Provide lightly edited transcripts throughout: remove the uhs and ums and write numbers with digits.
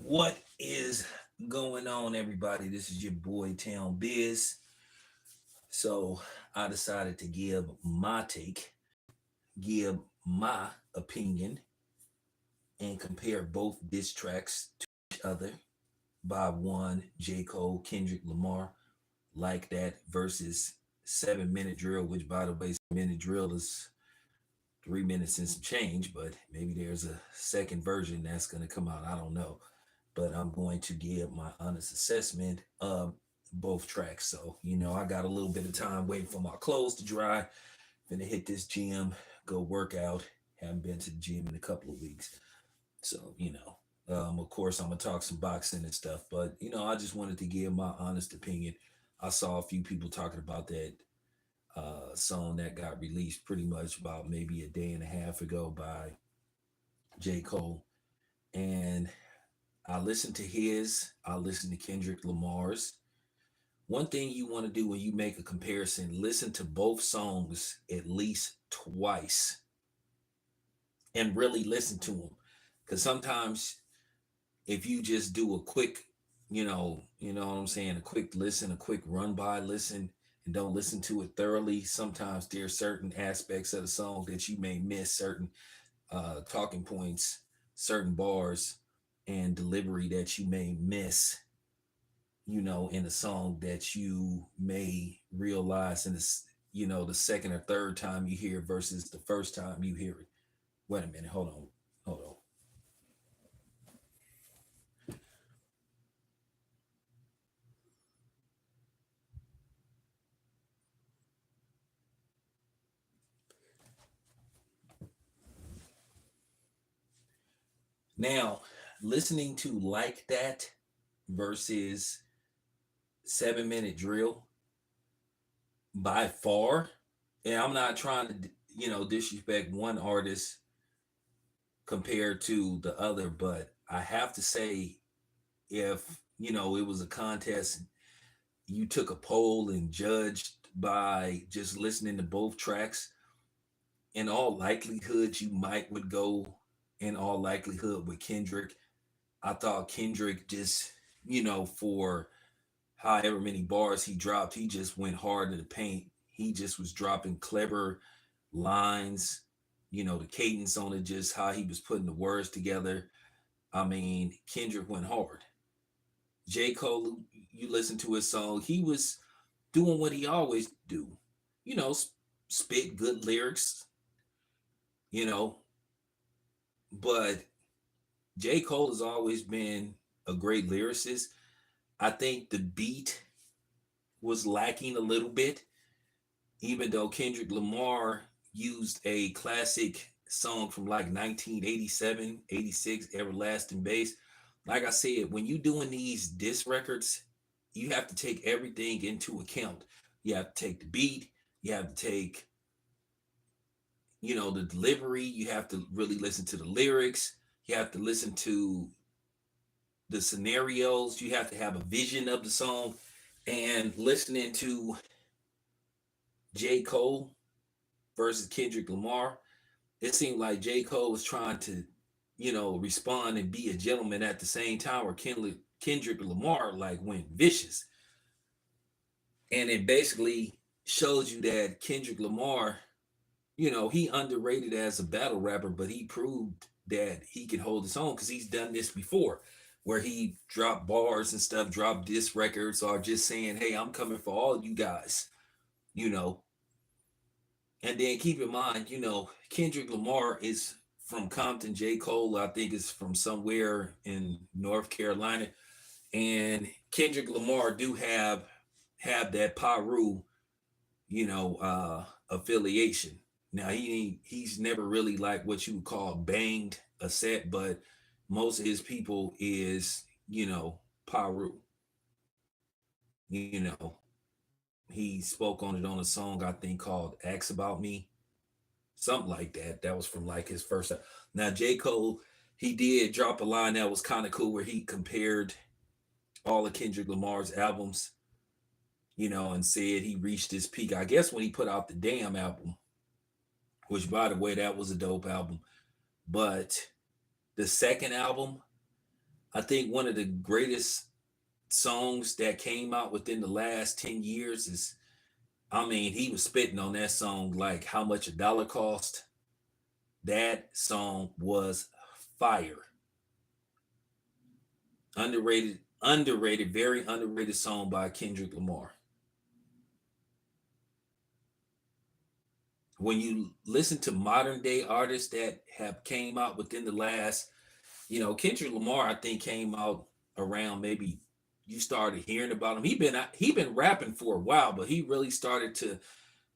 What is going on, everybody? This is your boy Town Biz. So I decided to give my take, give my opinion, and compare both diss tracks to each other by one J. Cole, Kendrick Lamar, like that versus 7 Minute Drill, which by the way, 7 Minute Drill is 3 minutes and some change, but maybe there's a second version that's gonna come out. I don't know. But I'm going to give my honest assessment of both tracks. So, I got a little bit of time waiting for my clothes to dry. Gonna hit this gym, go work out. Haven't been to the gym in a couple of weeks. So, of course, I'm gonna talk some boxing and stuff, but I just wanted to give my honest opinion. I saw a few people talking about that song that got released pretty much about maybe a day and a half ago by J. Cole. And I listened to his, I listened to Kendrick Lamar's. One thing you want to do when you make a comparison, listen to both songs at least twice and really listen to them. Because sometimes if you just do a quick, what I'm saying, a quick listen, a quick run by listen, and don't listen to it thoroughly, sometimes there's certain aspects of the song that you may miss, certain talking points, certain bars, and delivery that you may miss, in a song that you may realize in this, the second or third time you hear it versus the first time you hear it. Wait a minute, hold on. Now, listening to Like That versus 7 Minute Drill by far, and I'm not trying to, disrespect one artist compared to the other, but I have to say, if, it was a contest, you took a poll and judged by just listening to both tracks, in all likelihood, you might would go in all likelihood with Kendrick. I thought Kendrick just, for however many bars he dropped, he just went hard in the paint. He just was dropping clever lines, the cadence on it, just how he was putting the words together. I mean, Kendrick went hard. J. Cole, you listen to his song, he was doing what he always do, you know, spit good lyrics, you know, but J. Cole has always been a great lyricist. I think the beat was lacking a little bit, even though Kendrick Lamar used a classic song from like 1987, 86, Everlasting Bass. Like I said, when you're doing these diss records, you have to take everything into account. You have to take the beat, you have to take, the delivery, you have to really listen to the lyrics, you have to listen to the scenarios, you have to have a vision of the song. And listening to J. Cole versus Kendrick Lamar, it seemed like J. Cole was trying to, respond and be a gentleman at the same time where Kendrick Lamar like went vicious. And it basically shows you that Kendrick Lamar, he underrated as a battle rapper, but he proved that he can hold his own because he's done this before where he dropped bars and stuff, dropped diss records, or just saying, hey, I'm coming for all you guys, you know. And then keep in mind, Kendrick Lamar is from Compton. J. Cole, I think, is from somewhere in North Carolina. And Kendrick Lamar do have that Paru, affiliation. Now he's never really like what you would call banged a set, but most of his people is, Paru. You know, he spoke on it on a song I think called Ask About Me, something like that. That was from like his first. Now J. Cole, he did drop a line that was kind of cool where he compared all of Kendrick Lamar's albums, and said he reached his peak. I guess when he put out the Damn album, which by the way, that was a dope album. But the second album, I think one of the greatest songs that came out within the last 10 years is, I mean, he was spitting on that song like how much a dollar cost. That song was fire. Underrated, very underrated song by Kendrick Lamar. When you listen to modern day artists that have came out within the last, Kendrick Lamar, I think came out around maybe you started hearing about him. He been rapping for a while, but he really started to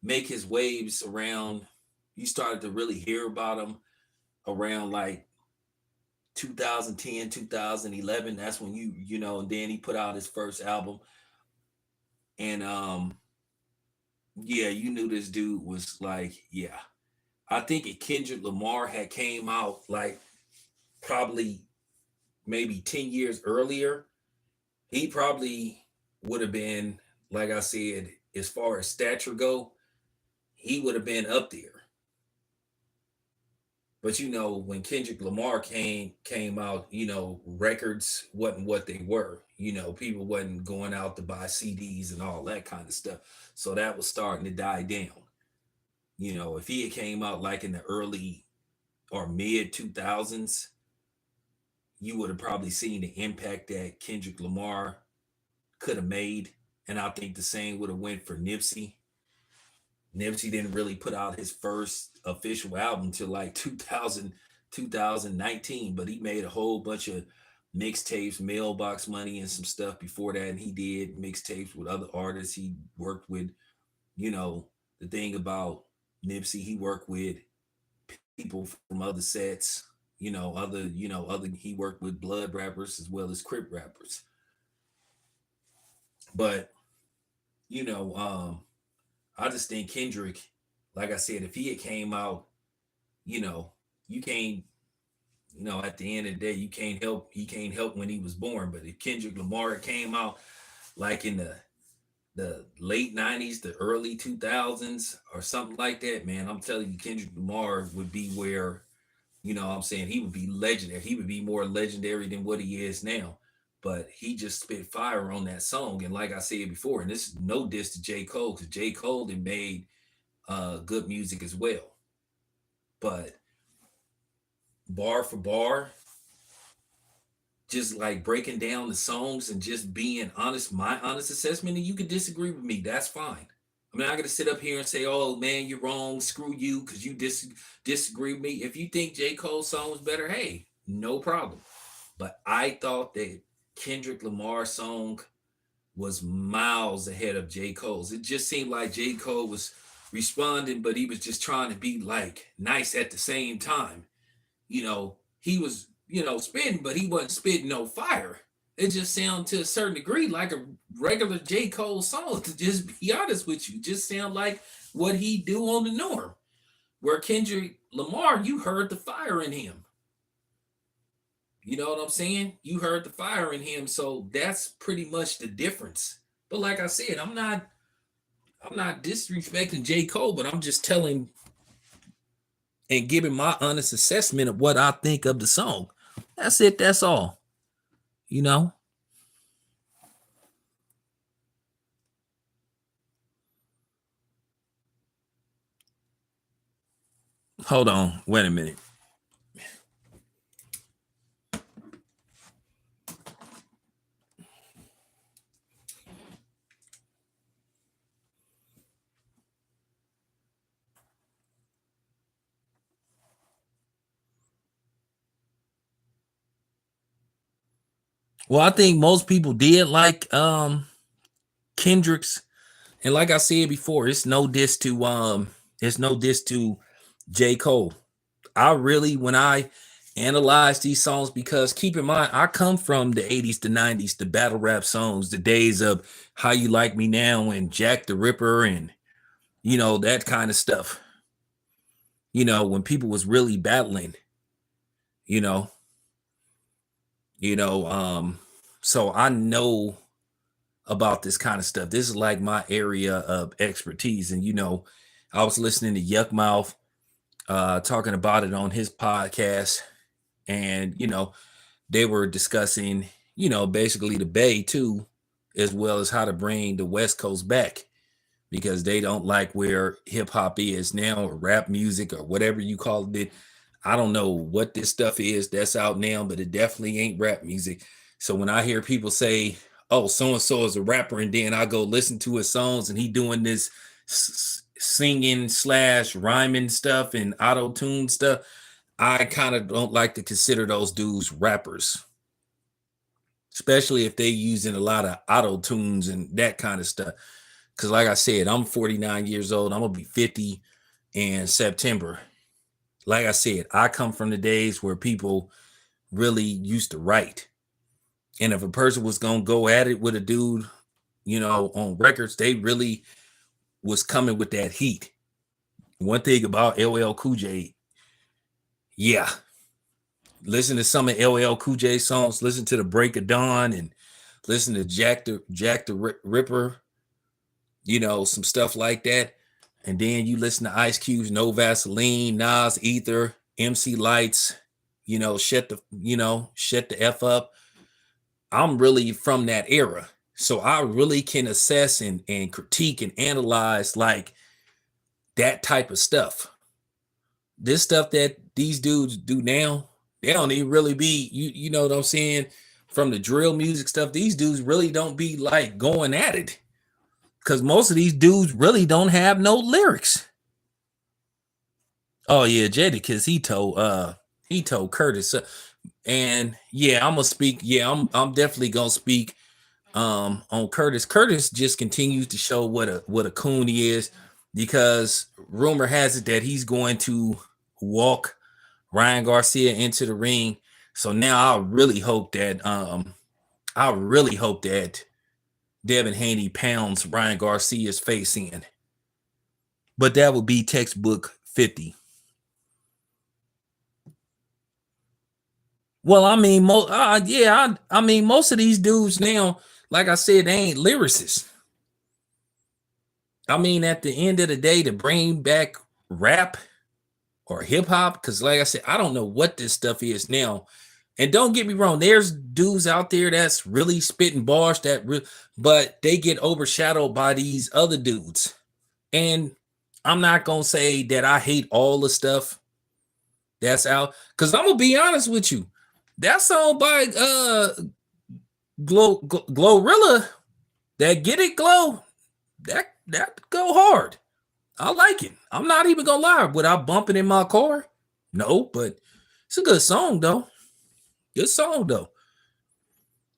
make his waves around. You started to really hear about him around like 2010, 2011. That's when and then he put out his first album. And yeah, you knew this dude was like, yeah. I think if Kendrick Lamar had came out like probably maybe 10 years earlier, he probably would have been, like I said, as far as stature go, he would have been up there. But when Kendrick Lamar came out, records wasn't what they were. People wasn't going out to buy CDs and all that kind of stuff. So that was starting to die down. If he had came out like in the early or mid 2000s, you would have probably seen the impact that Kendrick Lamar could have made. And I think the same would have went for Nipsey. Nipsey didn't really put out his first official album till like 2019, but he made a whole bunch of mixtapes, mailbox money, and some stuff before that. And he did mixtapes with other artists. He worked with, the thing about Nipsey, he worked with people from other sets, he worked with blood rappers as well as Crip rappers. But, you know, um, I just think Kendrick, like I said, if he had came out, you know, you can't, at the end of the day, he can't help when he was born. But if Kendrick Lamar came out like in the late 90s, the early 2000s, or something like that, man, I'm telling you, Kendrick Lamar would be where, what I'm saying, he would be legendary. He would be more legendary than what he is now. But he just spit fire on that song. And like I said before, and this is no diss to J. Cole, because J. Cole had made good music as well. But bar for bar, just like breaking down the songs and just being honest, my honest assessment, and you can disagree with me, that's fine. I'm not going to sit up here and say, oh man, you're wrong, screw you, because you disagree with me. If you think J. Cole's song was better, hey, no problem. But I thought that Kendrick Lamar's song was miles ahead of J. Cole's. It just seemed like J. Cole was responding, but he was just trying to be like nice at the same time. He was, spitting, but he wasn't spitting no fire. It just sounded to a certain degree like a regular J. Cole song, to just be honest with you. Just sound like what he do on the norm. Where Kendrick Lamar, you heard the fire in him. You know what I'm saying? You heard the fire in him, so that's pretty much the difference. But like I said, I'm not disrespecting J. Cole, but I'm just telling and giving my honest assessment of what I think of the song. That's it. That's all. You know? Hold on. Wait a minute. Well, I think most people did like Kendrick's, and like I said before, it's no diss to J. Cole. I really, when I analyze these songs, because keep in mind, I come from the 80s to 90s, the battle rap songs, the days of How You Like Me Now and Jack the Ripper and that kind of stuff. When people was really battling, you know, you know, so I know about this kind of stuff. This is like my area of expertise. And I was listening to Yuck Mouth talking about it on his podcast. And they were discussing, basically the Bay too, as well as how to bring the West Coast back because they don't like where hip hop is now, or rap music, or whatever you call it. I don't know what this stuff is that's out now, but it definitely ain't rap music. So when I hear people say, "Oh, so and so is a rapper," and then I go listen to his songs and he doing this singing slash rhyming stuff and auto tune stuff, I kind of don't like to consider those dudes rappers, especially if they using a lot of auto tunes and that kind of stuff. Because like I said, I'm 49 years old. I'm gonna be 50 in September. Like I said, I come from the days where people really used to write. And if a person was gonna go at it with a dude, on records, they really was coming with that heat. One thing about LL Cool J, yeah. Listen to some of LL Cool J songs, listen to the Break of Dawn, and listen to Jack the Ripper, some stuff like that. And then you listen to Ice Cube's No Vaseline, Nas Ether, MC Lights, shut the F up. I'm really from that era. So I really can assess and critique and analyze like that type of stuff. This stuff that these dudes do now, they don't even really be, you know what I'm saying? From the drill music stuff, these dudes really don't be like going at it. Because most of these dudes really don't have no lyrics. Oh yeah, Jadakiss, he told Curtis. And yeah, I'm gonna speak. Yeah, I'm definitely gonna speak on Curtis. Curtis just continues to show what a coon he is, because rumor has it that he's going to walk Ryan Garcia into the ring. So now I really hope that Devin Haney pounds Ryan Garcia's face in. But that would be textbook 50. Well, I mean, I mean, most of these dudes now, like I said, they ain't lyricists. I mean, at the end of the day, to bring back rap or hip hop, because like I said, I don't know what this stuff is now. And don't get me wrong, there's dudes out there that's really spitting bars but they get overshadowed by these other dudes. And I'm not gonna say that I hate all the stuff that's out, because I'm gonna be honest with you. That song by Glorilla, that Get It Glow, that go hard. I like it. I'm not even gonna lie. Would I bump it in my car? No, but it's a good song though. Good song though.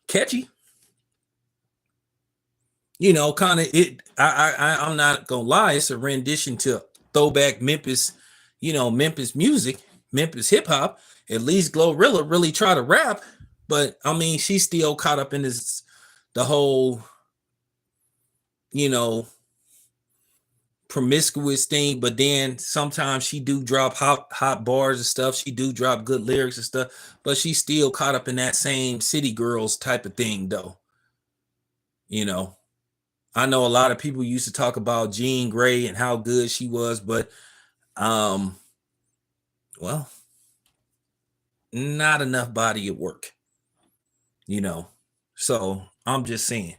Catchy. Kind of it. I'm not gonna lie. It's a rendition to throwback Memphis, Memphis music, Memphis hip hop. At least Glorilla really tried to rap, but I mean, she's still caught up in the whole, you know, promiscuous thing. But then sometimes she do drop hot bars and stuff. She do drop good lyrics and stuff, but she's still caught up in that same city girls type of thing, though. You know, I know a lot of people used to talk about Jean Grey and how good she was, but um, well, not enough body of work, you know. So I'm just saying.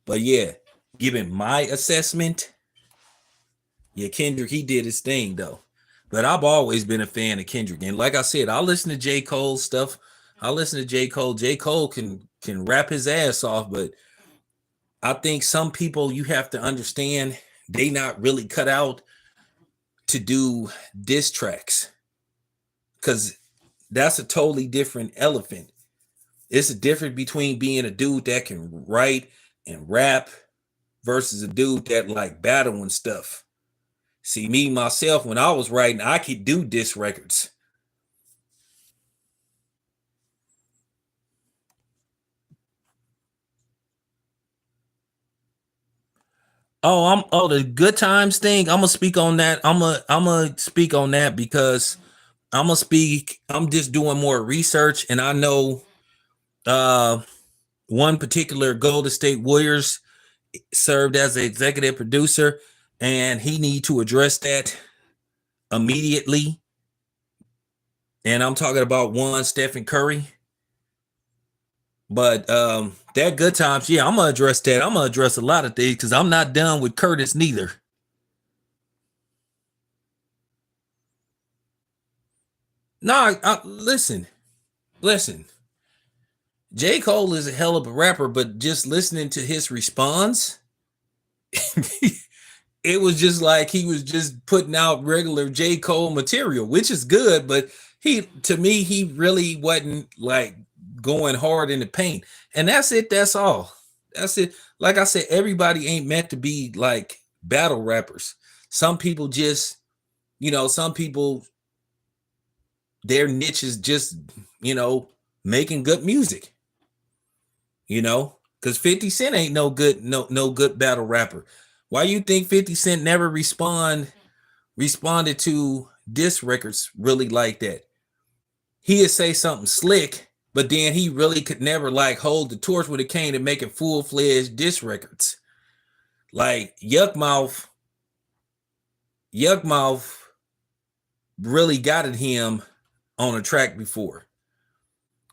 But yeah, given my assessment, yeah, Kendrick, he did his thing though. But I've always been a fan of Kendrick. And like I said, I listen to J. Cole stuff. I listen to J. Cole. J. Cole can rap his ass off, but I think some people, you have to understand, they not really cut out to do diss tracks. Cause that's a totally different elephant. It's a difference between being a dude that can write and rap versus a dude that like battle and stuff. See, me myself, when I was writing, I could do diss records. The good times thing. I'm gonna speak on that. I'm gonna speak on that because I'm just doing more research, and I know uh one particular Golden State Warriors served as an executive producer, and he need to address that immediately. And I'm talking about one Stephen Curry. But that good times, yeah, I'm gonna address that. I'm gonna address a lot of things because I'm not done with Curtis neither. No, listen. J. Cole is a hell of a rapper, but just listening to his response, it was just like he was just putting out regular J. Cole material, which is good, but to me, he really wasn't like going hard in the paint. And that's it, that's all. That's it. Like I said, everybody ain't meant to be like battle rappers. Some people just, some people, their niche is just, making good music, because 50 Cent ain't no good, no good battle rapper. Why you think 50 Cent never responded to diss records really like that? He'd say something slick, but then he really could never like hold the torch when it came to making full-fledged diss records. Like Yuck Mouth really got at him on a track before.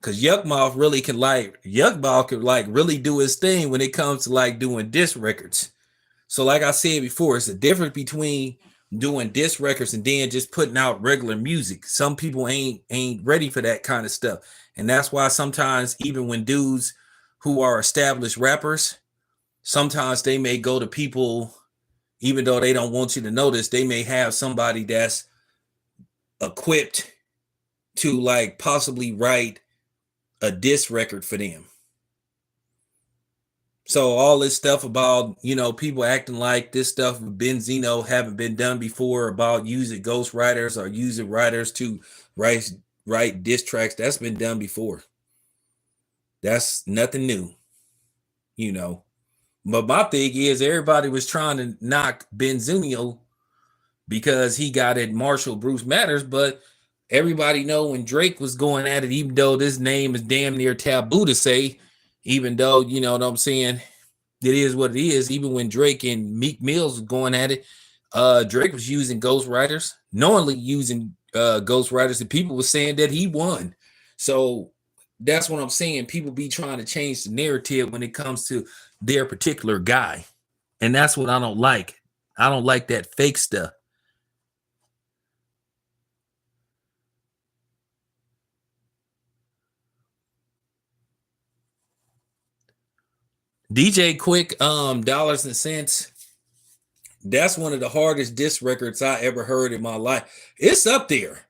Cause Yuck Mouth could like really do his thing when it comes to like doing diss records. So like I said before, it's a difference between doing diss records and then just putting out regular music. Some people ain't ready for that kind of stuff. And that's why sometimes even when dudes who are established rappers, sometimes they may go to people, even though they don't want you to notice, they may have somebody that's equipped to like possibly write a diss record for them. So all this stuff about, people acting like this stuff with Benzino haven't been done before about using ghostwriters or using writers to write diss tracks, that's been done before. That's nothing new, But my thing is everybody was trying to knock Benzino because he got at Marshall Bruce Matters, but everybody know when Drake was going at it, even though this name is damn near taboo to say, even though, you know what I'm saying, it is what it is. Even when Drake and Meek Mills was going at it, Drake was using ghostwriters, knowingly using ghostwriters, and people were saying that he won. So that's what I'm saying. People be trying to change the narrative when it comes to their particular guy. And that's what I don't like. I don't like that fake stuff. DJ Quick, Dollars and Cents. That's one of the hardest diss records I ever heard in my life. It's up there.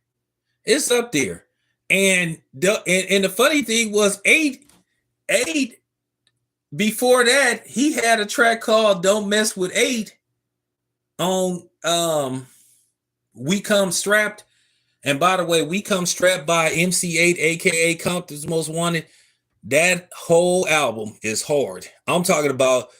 It's up there. And the funny thing was eight before that, he had a track called Don't Mess with Eight on We Come Strapped. And by the way, We Come Strapped by MC8, aka Compton's Most Wanted. That whole album is hard. I'm talking about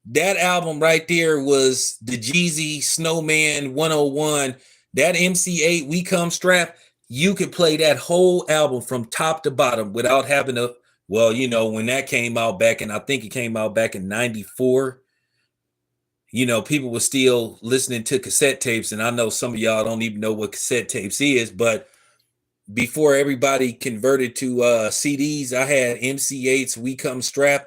that album right there was the Jeezy Snowman 101. That MC8 We Come Strapped. You could play that whole album from top to bottom without having to, well, when that came out back in, I think it came out back in 94, people were still listening to cassette tapes. And I know some of y'all don't even know what cassette tapes is, but before everybody converted to CDs, I had MC8's We Come Strapped.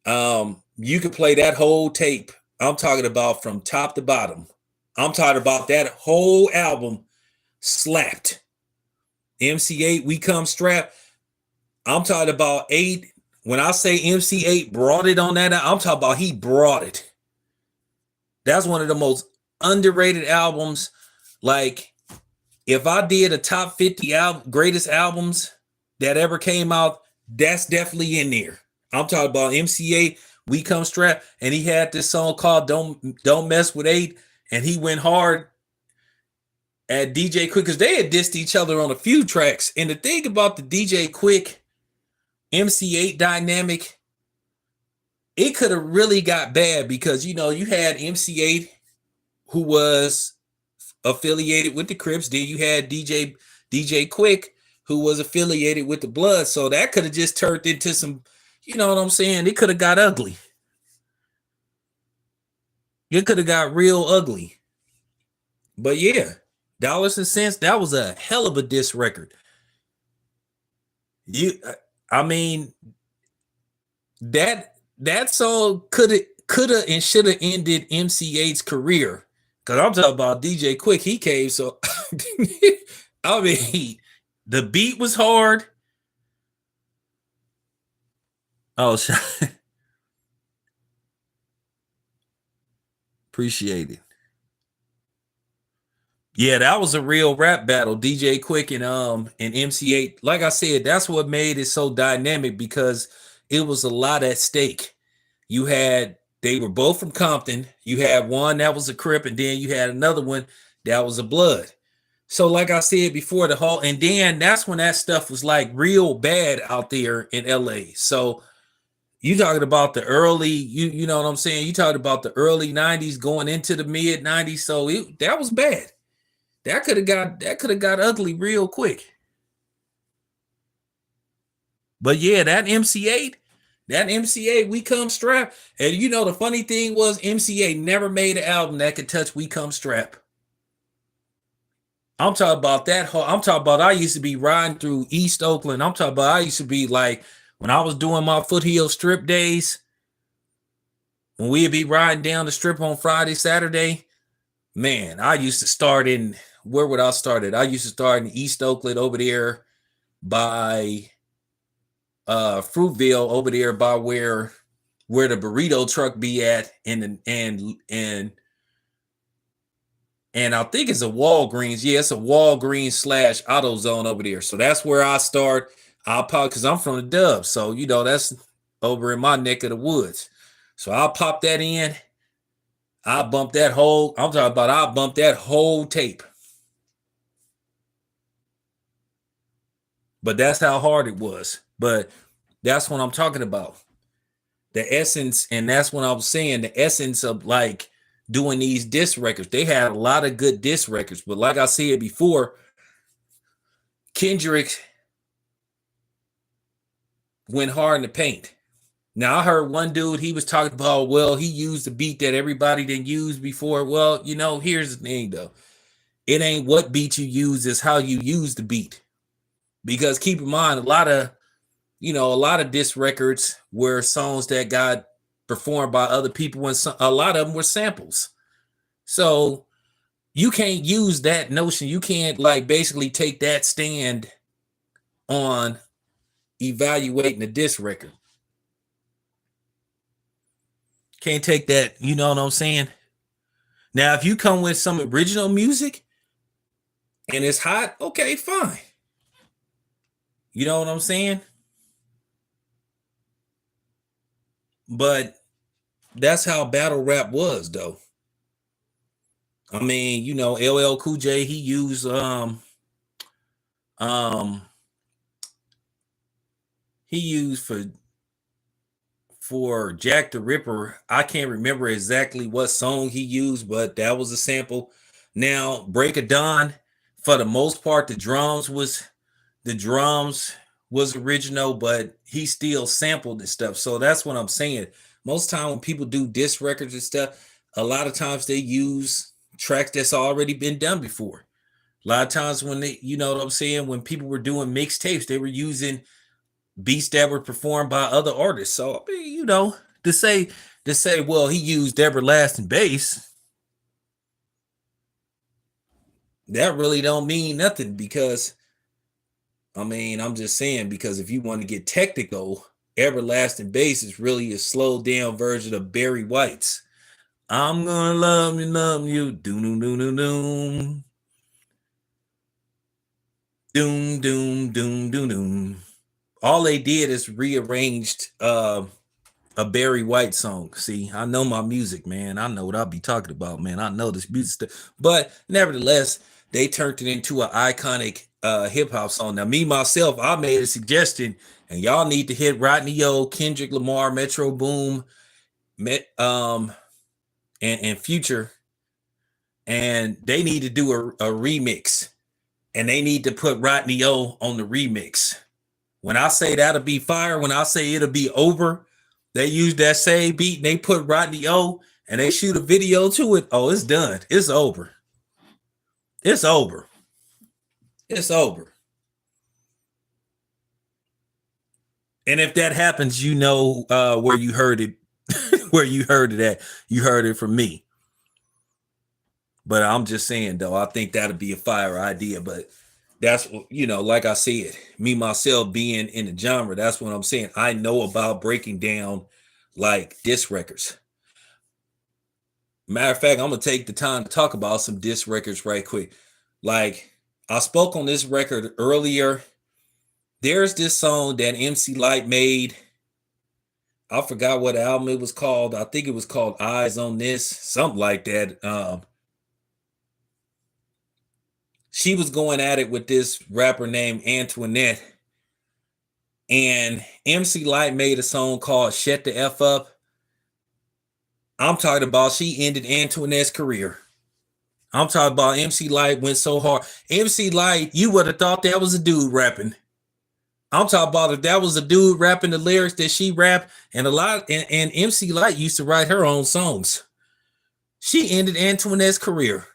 You could play that whole tape. I'm talking about from top to bottom. I'm talking about that whole album slapped. MC8, We Come Strapped. I'm talking about 8. When I say MC8 brought it on that, I'm talking about he brought it. That's one of the most underrated albums. Like, if I did a top 50 greatest albums that ever came out, that's definitely in there. I'm talking about MC8, We Come Strapped, and he had this song called Don't Mess with 8, and he went hard at DJ Quick because they had dissed each other on a few tracks. And the thing about the DJ Quick MC8 dynamic, it could have really got bad because you had MC8 who was affiliated with the Crips, then you had DJ Quick who was affiliated with the Blood, so that could have just turned into some, you know what I'm saying, it could have got ugly. It could have got real ugly. But yeah, Dollars and Cents, that was a hell of a diss record. I mean, that song coulda and shoulda ended MC8's career. Cause I'm talking about DJ Quick, he came so I mean the beat was hard. Oh, appreciate it. Yeah, that was a real rap battle, DJ Quick and MC8. Like I said, that's what made it so dynamic because it was a lot at stake. You had they were both from Compton. You had one that was a Crip, and then you had another one that was a Blood. So, like I said before, the whole and then that's when that stuff was like real bad out there in LA. So you talking about the early, you know what I'm saying? You talking about the early 90s going into the mid 90s. So that was bad. That could have got ugly real quick. But yeah, that MC8, We Come Strap. And you know the funny thing was MC8 never made an album that could touch We Come Strap. I'm talking about that. I'm talking about I used to be riding through East Oakland. I'm talking about I used to be like when I was doing my Foothill Strip days, when we'd be riding down the strip on Friday, Saturday. Man, I used to start in where would I start at? I used to start in East Oakland over there by Fruitville over there by where the burrito truck be at and I think it's a Walgreens. Yeah, it's a Walgreens / AutoZone over there. So that's where I start. I'll pop because I'm from the Dub. So you know that's over in my neck of the woods. So I'll pop that in. I bump that whole, I'm talking about I'll bump that whole tape. But that's how hard it was. But that's what I'm talking about. The essence, and that's what I was saying, the essence of like doing these diss records. They had a lot of good diss records, but like I said before, Kendrick went hard in the paint. Now I heard one dude, he was talking about, well, he used the beat that everybody didn't use before. Well, you know, here's the thing though. It ain't what beat you use, it's how you use the beat. Because keep in mind, a lot of diss records were songs that got performed by other people, and a lot of them were samples. So you can't use that notion. You can't like basically take that stand on evaluating a diss record. Can't take that, you know what I'm saying? Now, if you come with some original music and it's hot, okay, fine. You know what I'm saying? But that's how battle rap was, though. I mean, you know, LL Cool J, he used um he used for Jack the Ripper. I can't remember exactly what song he used, but that was a sample. Now, Break of Dawn, for the most part, the drums was original, but he still sampled the stuff. So that's what I'm saying. Most time when people do diss records and stuff, a lot of times they use tracks that's already been done before. A lot of times when they, you know what I'm saying, when people were doing mixtapes, they were using beats that were performed by other artists. So I mean, you know, to say, well, he used Everlasting Bass, that really don't mean nothing because I mean, I'm just saying because if you want to get technical, Everlasting Bass is really a slowed down version of Barry White's. I'm gonna love you, doom doom doom doom, doom doom doom doom doom. All they did is rearranged a Barry White song. See, I know my music, man. I know what I'll be talking about, man. I know this music stuff. But nevertheless, they turned it into an iconic hip hop song. Now, me myself, I made a suggestion, and y'all need to hit Rodney O, Kendrick Lamar, Metro Boom, and Future, and they need to do a remix, and they need to put Rodney O on the remix. When I say that'll be fire, when I say it'll be over, they use that same beat and they put Rodney O and they shoot a video to it. Oh, it's done. It's over. It's over. It's over. And if that happens, you know where you heard it, where you heard it at. You heard it from me. But I'm just saying, though, I think that'd be a fire idea. But that's, like I said, me myself being in the genre, that's what I'm saying. I know about breaking down like disc records. Matter of fact, I'm gonna take the time to talk about some disc records right quick. Like I spoke on this record earlier. There's this song that MC Light made. I forgot what album it was called. I think it was called Eyes on This, something like that. She was going at it with this rapper named Antoinette. And MC Light made a song called Shut the F Up. I'm talking about she ended Antoinette's career. I'm talking about MC Light went so hard. MC Light, you would have thought that was a dude rapping. I'm talking about if that was a dude rapping the lyrics that she rapped, and and MC Light used to write her own songs. She ended Antoinette's career.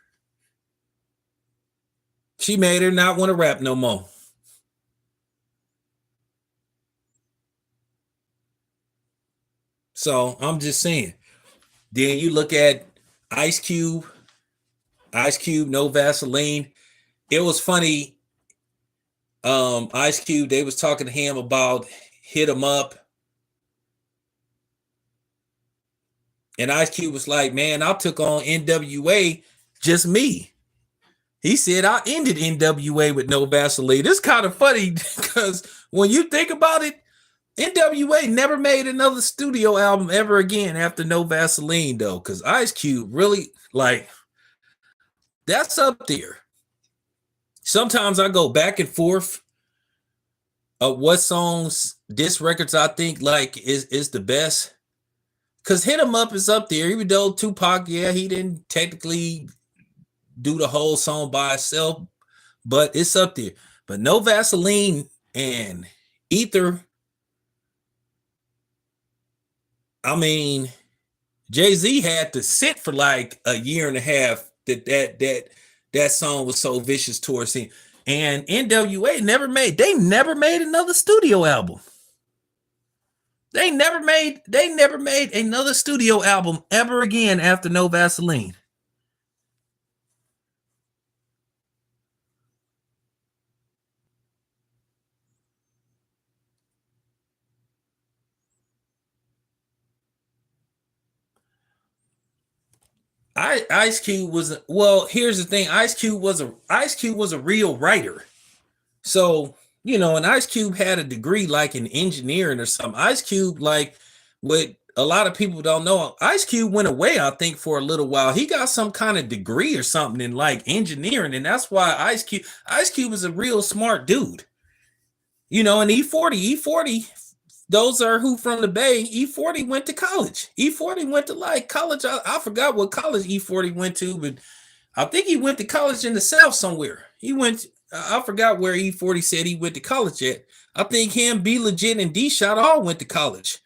She made her not want to rap no more. So I'm just saying. Then you look at Ice Cube, No Vaseline. It was funny. Ice Cube, they was talking to him about Hit 'Em Up. And Ice Cube was like, man, I took on NWA just me. He said, I ended NWA with No Vaseline. It's kind of funny because when you think about it, NWA never made another studio album ever again after No Vaseline, though, because Ice Cube really, like, that's up there. Sometimes I go back and forth of what songs, disc records I think, like, is the best. Because Hit 'Em Up is up there, even though Tupac, yeah, he didn't technically do the whole song by itself, but it's up there. But No Vaseline and Ether, I mean, Jay-Z had to sit for like a year and a half that song was so vicious towards him. And NWA never made another studio album. They never made another studio album ever again after No Vaseline. Ice Cube was here's the thing. Ice Cube was a real writer. So, and Ice Cube had a degree like in engineering or something. Ice Cube, like what a lot of people don't know, Ice Cube went away, I think, for a little while. He got some kind of degree or something in like engineering, and that's why Ice Cube is a real smart dude. And E40, those are who from the Bay. E40 went to college. E40 went to like college. I forgot what college E40 went to, but I think he went to college in the South somewhere. I forgot where E40 said he went to college at. I think him, B Legit, and D Shot all went to college.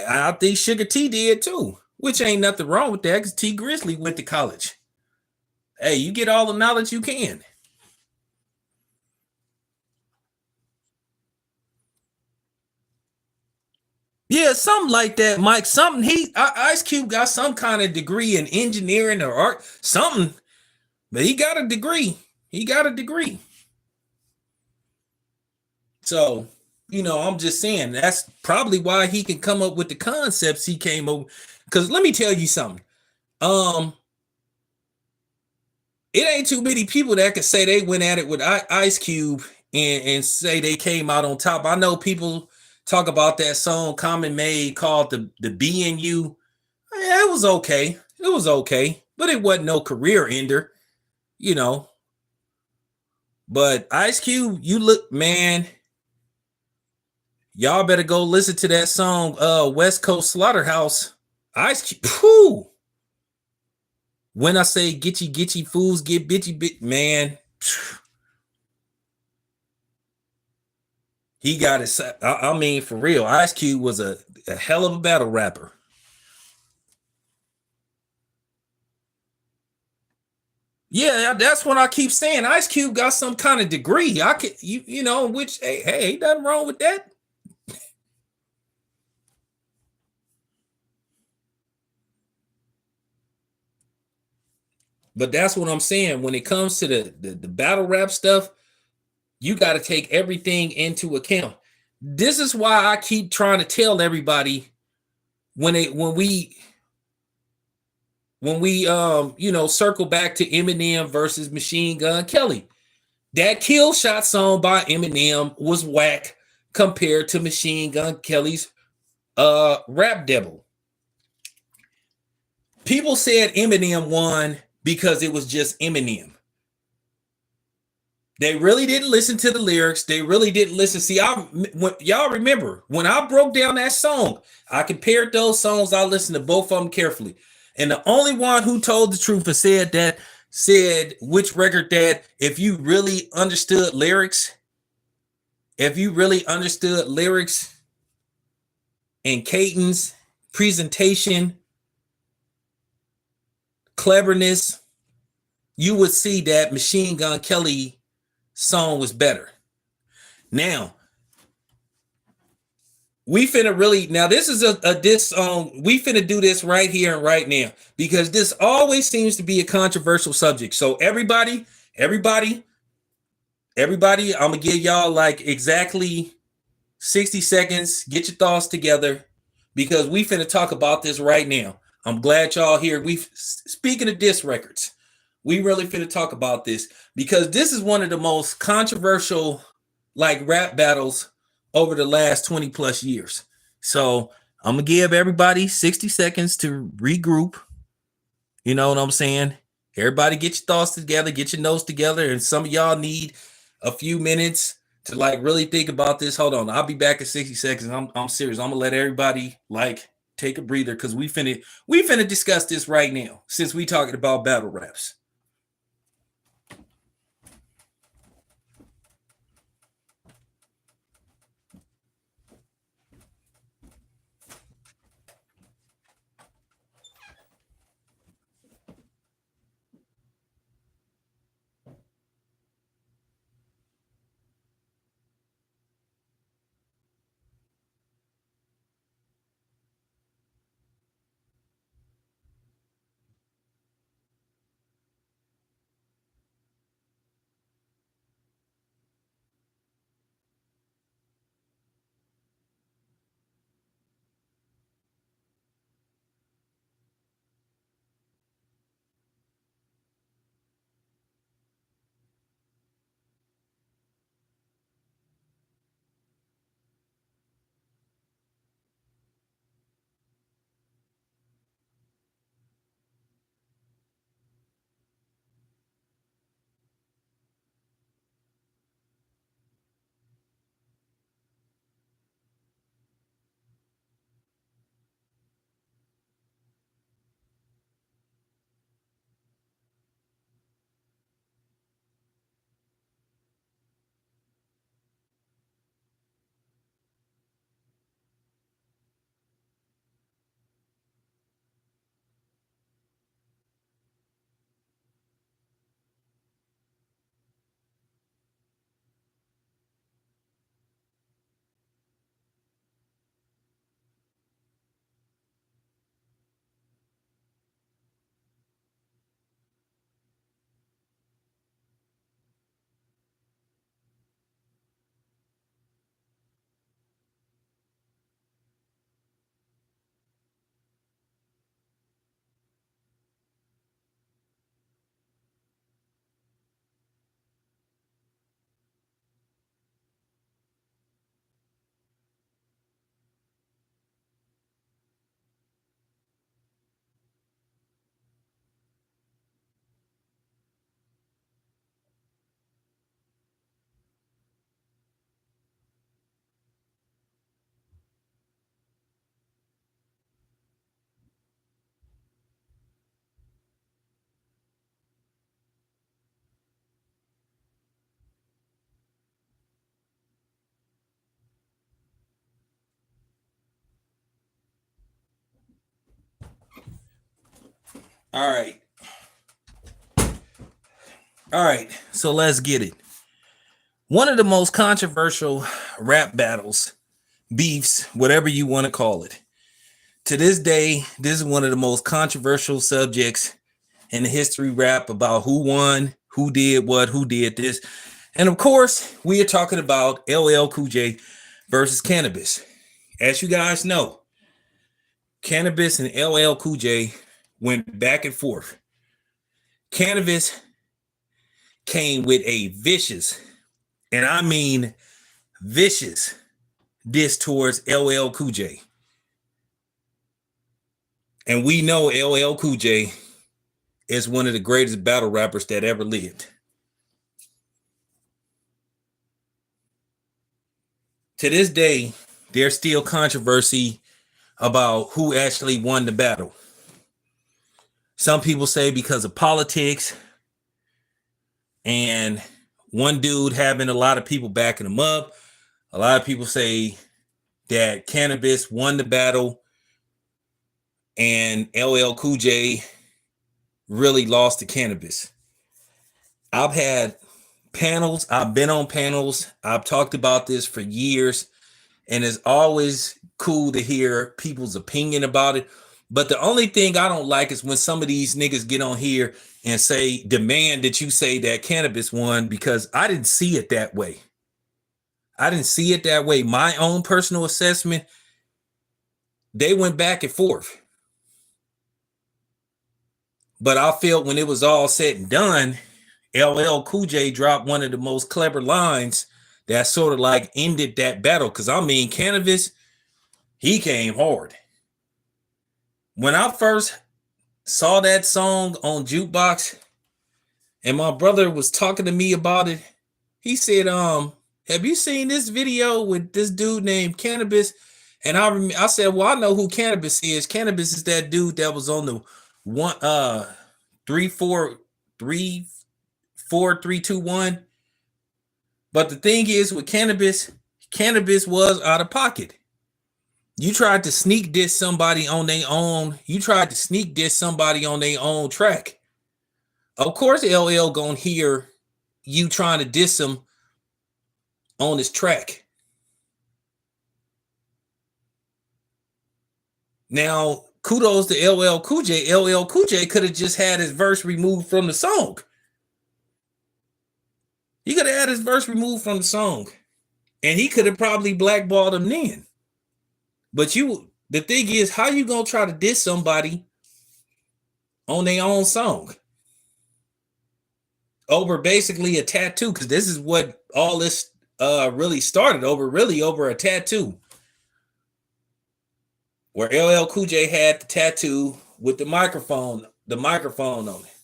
I think Sugar T did too, which ain't nothing wrong with that because T Grizzly went to college. Hey, you get all the knowledge you can. Yeah, something like that, Mike. Ice Cube got some kind of degree in engineering or art, something, but he got a degree. So, I'm just saying that's probably why he can come up with the concepts he came up. Because let me tell you something. It ain't too many people that could say they went at it with Ice Cube and say they came out on top. I know people talk about that song Common made called the BNU. Yeah, it was okay. But it wasn't no career ender, But Ice Cube, you look, man, y'all better go listen to that song, West Coast Slaughterhouse. Ice Cube, whew. When I say get fools, get bitchy bit, man. He got it. I mean, for real, Ice Cube was a hell of a battle rapper. Yeah, that's what I keep saying. Ice Cube got some kind of degree. I could, which hey, ain't nothing wrong with that. But that's what I'm saying. When it comes to the battle rap stuff, you got to take everything into account. This is why I keep trying to tell everybody when we circle back to Eminem versus Machine Gun Kelly. That Kill Shot song by Eminem was whack compared to Machine Gun Kelly's Rap Devil. People said Eminem won because it was just Eminem. They really didn't listen to the lyrics. They really didn't listen. See, y'all remember when I broke down that song, I compared those songs. I listened to both of them carefully. And the only one who told the truth and said which record that if you really understood lyrics and Caden's presentation, cleverness, you would see that Machine Gun Kelly song was better. Now, we finna really, now this is a diss song. We finna do this right here and right now because this always seems to be a controversial subject. So everybody, I'm gonna give y'all like exactly 60 seconds. Get your thoughts together because we finna talk about this right now. I'm glad y'all here. Speaking of diss records, we really finna talk about this because this is one of the most controversial like rap battles over the last 20 plus years. So I'm gonna give everybody 60 seconds to regroup. You know what I'm saying? Everybody get your thoughts together, get your notes together, and some of y'all need a few minutes to like really think about this. Hold on, I'll be back in 60 seconds. I'm serious. I'm gonna let everybody like take a breather because we finna discuss this right now since we talking about battle raps. All right. All right. So let's get it. One of the most controversial rap battles, beefs, whatever you want to call it. To this day, this is one of the most controversial subjects in the history rap about who won, who did what, who did this. And of course, we are talking about LL Cool J versus Cannabis. As you guys know, Cannabis and LL Cool J went back and forth. Cannabis came with a vicious, and I mean vicious, diss towards LL Cool J. And we know LL Cool J is one of the greatest battle rappers that ever lived. To this day, there's still controversy about who actually won the battle. Some people say because of politics and one dude having a lot of people backing him up. A lot of people say that Cannabis won the battle and LL Cool J really lost to Cannabis. I've had panels, I've been on panels, I've talked about this for years, and it's always cool to hear people's opinion about it. But the only thing I don't like is when some of these niggas get on here and say, demand that you say that Cannabis won, because I didn't see it that way. I didn't see it that way. My own personal assessment, they went back and forth. But I felt when it was all said and done, LL Cool J dropped one of the most clever lines that sort of like ended that battle. Because I mean, Cannabis, he came hard. When I first saw that song on Jukebox and my brother was talking to me about it, he said, have you seen this video with this dude named Cannabis? And I said, well, I know who Cannabis is. Cannabis is that dude that was on the 3-4-3-4-3-2-1. But the thing is with Cannabis was out of pocket. You tried to sneak diss somebody on their own. You tried to sneak diss somebody on their own track. Of course, LL gonna hear you trying to diss him on his track. Now, kudos to LL Cool J. LL Cool J could have just had his verse removed from the song. He could have had his verse removed from the song. And he could have probably blackballed him then. But the thing is, how you gonna try to diss somebody on their own song over basically a tattoo? Because this is what all this really started over a tattoo, where LL Cool J had the tattoo with the microphone on it.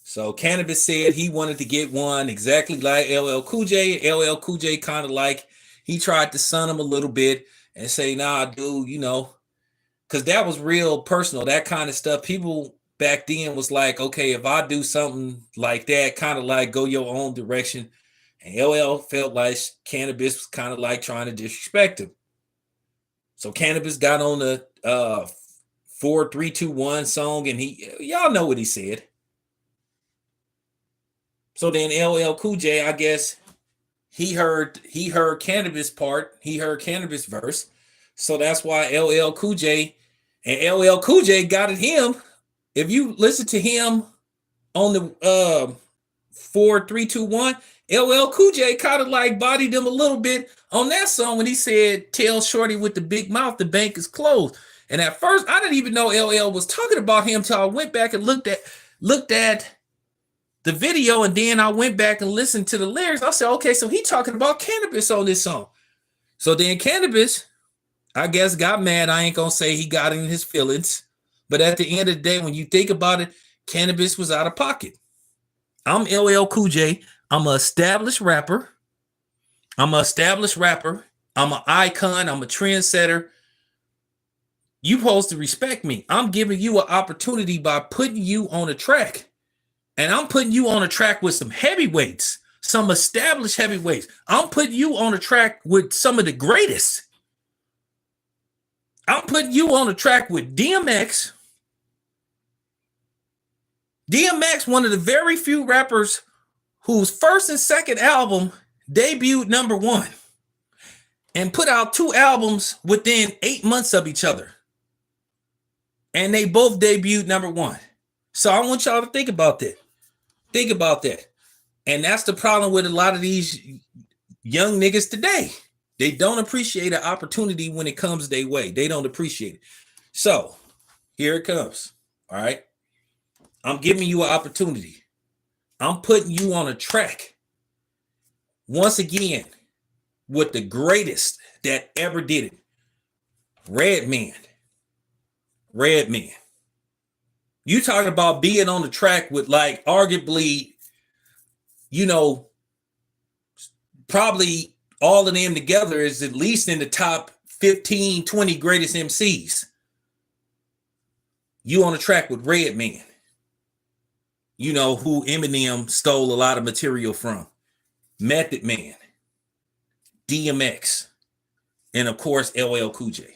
So Cannabis said he wanted to get one exactly like LL Cool J. LL Cool J kind of like, he tried to sun him a little bit and say, nah, dude, because that was real personal, that kind of stuff. People back then was like, okay, if I do something like that, kind of like go your own direction. And LL felt like Cannabis was kind of like trying to disrespect him. So Cannabis got on the 4-3-2-1 song, and y'all know what he said. So then LL Cool J, I guess, he heard Cannabis part, he heard Cannabis verse. So that's why LL Cool J got at him. If you listen to him on the 4-3-2-1, LL Cool J kind of like bodied him a little bit on that song when he said, tell Shorty with the big mouth, the bank is closed. And at first, I didn't even know LL was talking about him till I went back and looked at the video, and then I went back and listened to the lyrics. I said, okay, so he talking about Cannabis on this song. So then Cannabis, I guess, got mad. I ain't gonna say he got in his feelings, but at the end of the day, when you think about it, Cannabis was out of pocket. I'm LL Cool J. I'm an established rapper. I'm an icon. I'm a trendsetter. You supposed to respect me. I'm giving you an opportunity by putting you on a track. And I'm putting you on a track with some heavyweights, some established heavyweights. I'm putting you on a track with some of the greatest. I'm putting you on a track with DMX. DMX, one of the very few rappers whose first and second album debuted #1 and put out 2 albums within 8 months of each other. And they both debuted #1. So I want y'all to think about that. Think about that. And that's the problem with a lot of these young niggas today. They don't appreciate an opportunity when it comes their way. They don't appreciate it. So here it comes. All right. I'm giving you an opportunity. I'm putting you on a track. Once again, with the greatest that ever did it. Redman. You talking about being on the track with like arguably, probably all of them together is at least in the top 15, 20 greatest MCs. You on the track with Redman. Who Eminem stole a lot of material from. Method Man. DMX. And of course, LL Cool J.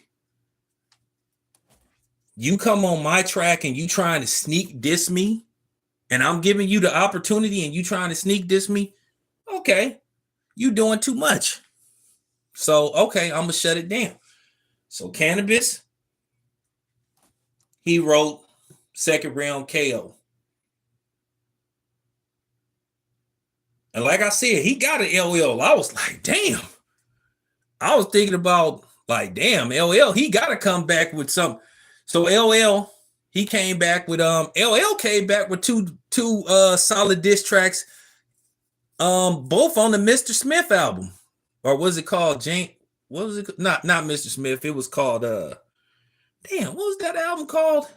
You come on my track and you trying to sneak diss me, and I'm giving you the opportunity and you trying to sneak diss me, okay, you doing too much. So, okay, I'm going to shut it down. So, Cannabis, he wrote Second Round KO. And like I said, he got an LL. I was like, damn. I was thinking about, like, damn, LL, he got to come back with something. So LL, he came back with LL came back with two solid diss tracks, both on the Mr. Smith album, or was it called Jane? What was it? Not Mr. Smith. It was called damn, what was that album called?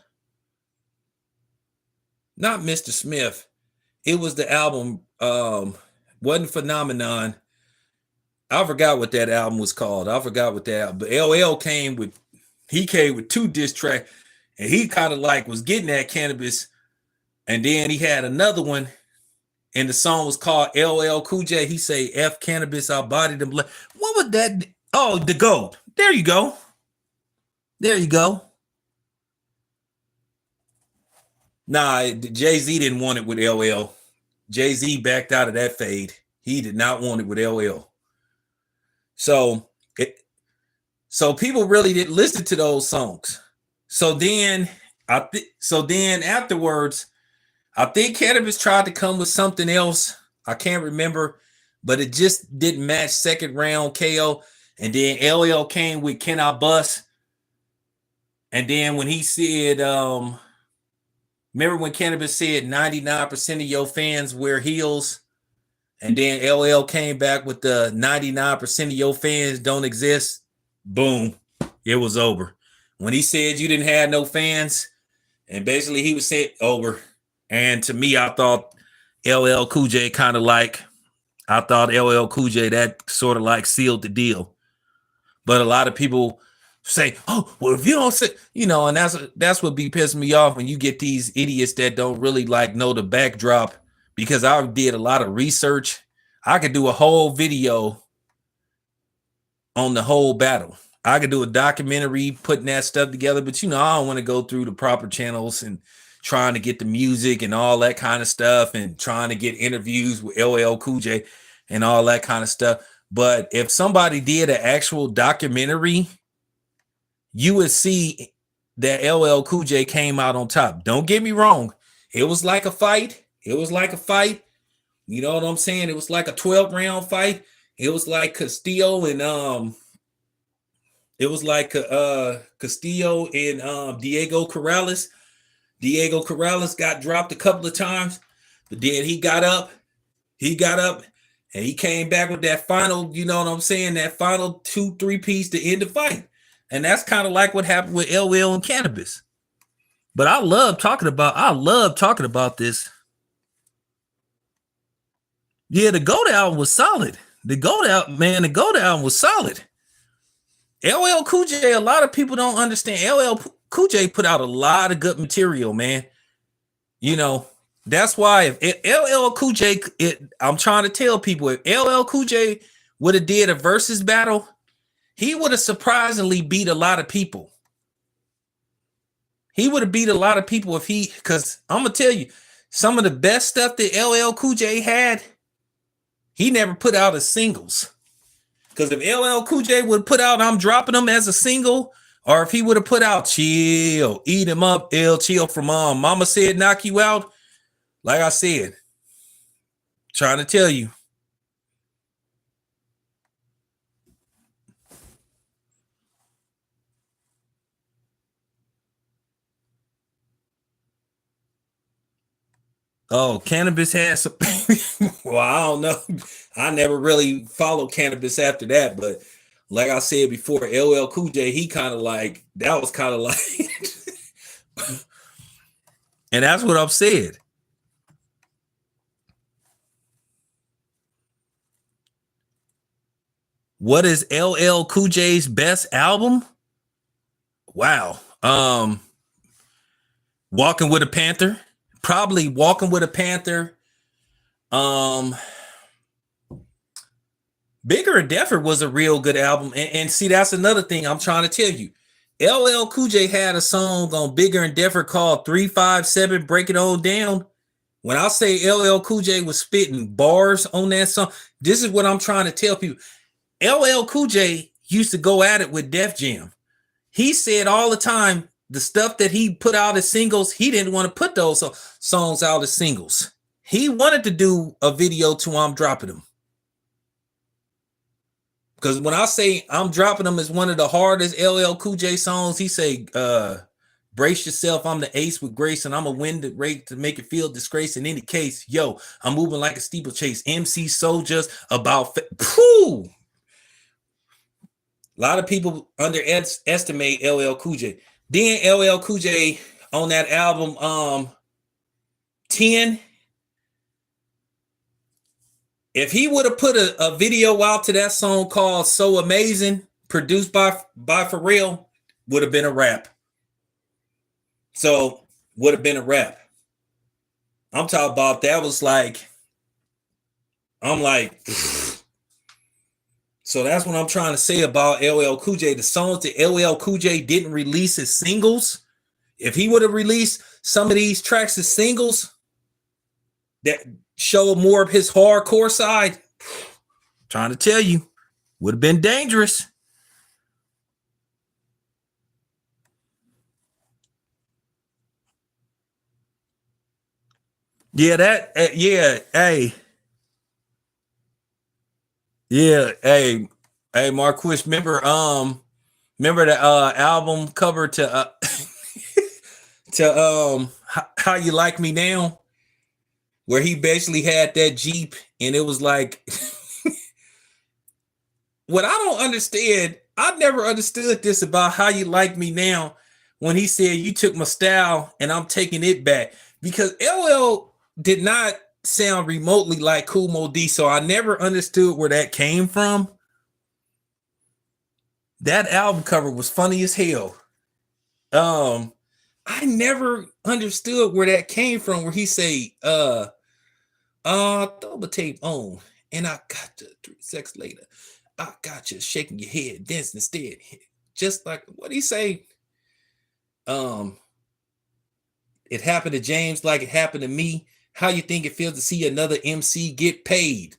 Not Mr. Smith. It was the album wasn't Phenomenon. I forgot what that album was called. I forgot what that album. But LL came with two diss tracks, and he kind of like was getting that Cannabis, and then he had another one, and the song was called LL Cool J. He say F Cannabis, I bodied them. What was that? Oh, the gold. There you go. Nah, Jay-Z didn't want it with LL. Jay-Z backed out of that fade. He did not want it with LL. So people really didn't listen to those songs. So then afterwards, I think Cannabis tried to come with something else. I can't remember, but it just didn't match Second Round KO. And then LL came with Can I Bust? And then when he said, remember when Cannabis said 99% of your fans wear heels? And then LL came back with the 99% of your fans don't exist. Boom. It was over. When he said you didn't have no fans, and basically he was saying over. And to me, I thought LL Cool J that sort of like sealed the deal. But a lot of people say, oh, well, if you don't say, and that's what be pissing me off when you get these idiots that don't really like know the backdrop, because I did a lot of research. I could do a whole video on the whole battle. I could do a documentary putting that stuff together, but I don't want to go through the proper channels and trying to get the music and all that kind of stuff and trying to get interviews with LL Cool J and all that kind of stuff. But if somebody did an actual documentary, you would see that LL Cool J came out on top. Don't get me wrong. It was like a fight. You know what I'm saying? It was like a 12-round fight. It was like Castillo and Diego Corrales. Diego Corrales got dropped a couple of times, but then he got up, and he came back with that final, that final 2-3 piece to end the fight. And that's kind of like what happened with LL and Cannabis. But I love talking about this. Yeah, the GOAT album was solid. The GOAT album was solid. LL Cool J, a lot of people don't understand. LL Cool J put out a lot of good material, man. That's why if LL Cool J, I'm trying to tell people, if LL Cool J would have did a versus battle, he would have surprisingly beat a lot of people. Because I'm going to tell you, some of the best stuff that LL Cool J had, he never put out as singles. Because if LL Cool J would put out I'm Dropping Them as a single, Or if he would have put out Chill, Eat Him Up, Ill Chill from Mama Said Knock You Out, like I said, trying to tell you. Oh, Cannabis has some. Well, I don't know. I never really followed Cannabis after that, but like I said before, LL Cool J, he kind of like that was kind of like, and that's what I've said. What is LL Cool J's best album? Wow. Walking with a Panther. Probably Walking with a Panther. Bigger and Deffer was a real good album. And see, that's another thing I'm trying to tell you. LL Cool J had a song on Bigger and Deffer called 357 Break It On Down. When I say LL Cool J was spitting bars on that song, this is what I'm trying to tell people. LL Cool J used to go at it with Def Jam. He said all the time, the stuff that he put out as singles, he didn't want to put those songs out as singles. He wanted to do a video to I'm Dropping Them. Because when I say I'm Dropping Them is one of the hardest LL Cool J songs, he say, brace yourself, I'm the ace with grace, and I'm a win the rate to make it feel disgrace. In any case, yo, I'm moving like a steeplechase. MC Soldiers about... Whew! A lot of people underestimate LL Cool J. Then LL Cool J on that album 10, if he would have put a video out to that song called So Amazing, produced by Pharrell, would have been a rap. So would have been a rap. I'm talking about that was like, I'm like, so that's what I'm trying to say about LL Cool J. The songs that LL Cool J didn't release as singles, if he would have released some of these tracks as singles that show more of his hardcore side, trying to tell you, would have been dangerous. Yeah, hey. Yeah, hey, Marquis, remember the album cover to to How You Like Me Now, where he basically had that Jeep and it was like what I don't understand, I never understood this about How You Like Me Now when he said you took my style and I'm taking it back, because LL did not sound remotely like Kool Moe Dee, so I never understood where that came from. That album cover was funny as hell. I never understood where that came from, where he say, double tape on, and I got you 3 seconds later. I got you shaking your head, dancing instead. Just like what he say? It happened to James like it happened to me. How you think it feels to see another MC get paid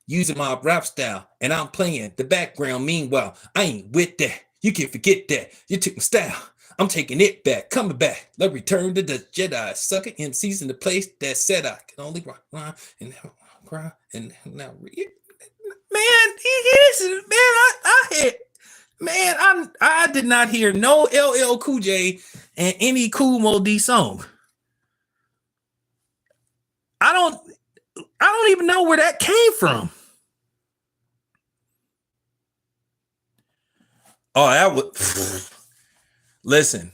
using my rap style, and I'm playing the background? Meanwhile, I ain't with that. You can forget that. You took my style. I'm taking it back, coming back. Let return to the Jedi. Sucker MCs in the place that said I can only rock, rhyme, and cry, and now man, I did not hear no LL Cool J and any Kool Moe Dee song. I don't even know where that came from. Oh, that would listen.